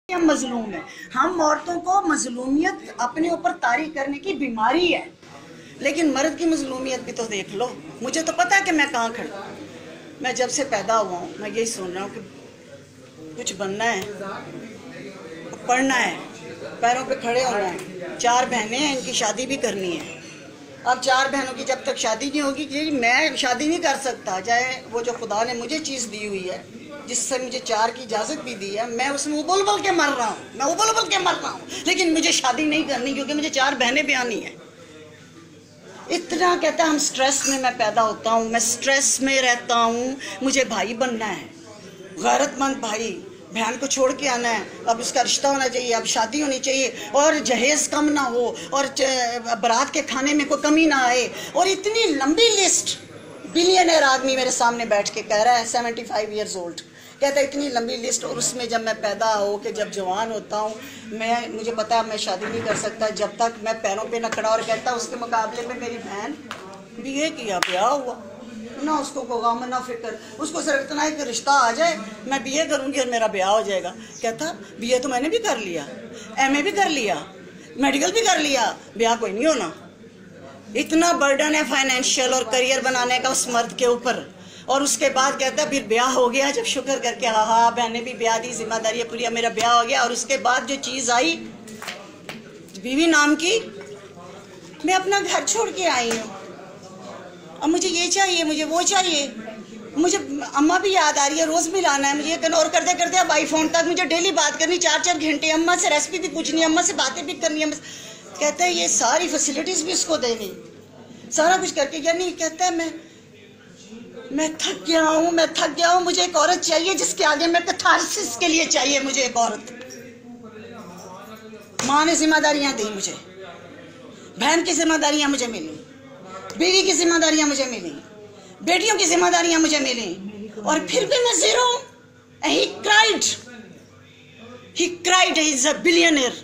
हम मजलूम हैं। हम औरतों को मजलूमियत अपने ऊपर तारी करने की बीमारी है, लेकिन मर्द की मजलूमियत भी तो देख लो। मुझे तो पता है कि मैं कहाँ खड़ा हूँ। मैं जब से पैदा हुआ हूँ मैं यही सुन रहा हूँ कि कुछ बनना है, पढ़ना है, पैरों पे खड़े होना है। 4 बहनें हैं, इनकी शादी भी करनी है। अब 4 बहनों की जब तक शादी नहीं होगी कि मैं शादी नहीं कर सकता, चाहे वो जो खुदा ने मुझे चीज़ दी हुई है, जिससे मुझे 4 की इजाज़त भी दी है, मैं उसमें उबल उबल के मर रहा हूँ, मैं उबल उबल के मर रहा हूँ, लेकिन मुझे शादी नहीं करनी क्योंकि मुझे 4 बहनें ब्यानी है। इतना कहता है हम स्ट्रेस में मैं पैदा होता हूँ, मैं स्ट्रेस में रहता हूँ। मुझे भाई बनना है, गैरतमंद भाई। बहन को छोड़ के आना है, अब उसका रिश्ता होना चाहिए, अब शादी होनी चाहिए, और जहेज कम ना हो, और बारात के खाने में कोई कमी ना आए। और इतनी लंबी लिस्ट। बिलियनर आदमी मेरे सामने बैठ के कह रहा है, 75 ईयर्स ओल्ड, कहता है इतनी लंबी लिस्ट। और उसमें जब मैं पैदा हो के जब जवान होता हूँ, मुझे पता है मैं शादी नहीं कर सकता जब तक मैं पैरों पे न खड़ा। और कहता उसके मुकाबले में मेरी बहन BA किया, ब्याह हुआ ना, उसको को गम ना फिक्र, उसको सिर्फ इतना है कि रिश्ता आ जाए, मैं BA करूँगी और मेरा ब्याह हो जाएगा। कहता BA तो मैंने भी कर लिया, MA भी कर लिया, मेडिकल भी कर लिया, ब्याह कोई नहीं होना। इतना बर्डन है फाइनेंशियल और करियर बनाने का उस मर्द के ऊपर। और उसके बाद कहता है फिर ब्याह हो गया, जब शुक्र करके हाँ बहने भी ब्याह दी, जिम्मेदारी पूरी, मेरा ब्याह हो गया। और उसके बाद जो चीज़ आई बीवी नाम की, मैं अपना घर छोड़ के आई हूँ, अब मुझे ये चाहिए, मुझे वो चाहिए, मुझे अम्मा भी याद आ रही है, रोज़ मिलाना है मुझे। और करते करते अब आईफोन तक मुझे डेली बात करनी, 4-4 घंटे, अम्मा से रेसिपी भी पूछनी, अम्मा से बातें भी करनी है। कहता है ये सारी फैसिलिटीज़ भी उसको देनी, सारा कुछ करके। यानी कहता है मैं थक गया हूँ, मैं थक गया हूँ, मुझे एक औरत चाहिए जिसके आगे मैं कैथारसिस के लिए चाहिए मुझे एक औरत। माँ ने जिम्मेदारियाँ दी मुझे, बहन की जिम्मेदारियाँ मुझे मिली, बीवी की जिम्मेदारियाँ मुझे मिली, बेटियों की जिम्मेदारियाँ मुझे मिली, और फिर भी मैं जीरो हूँ। He cried, he is a billionaire.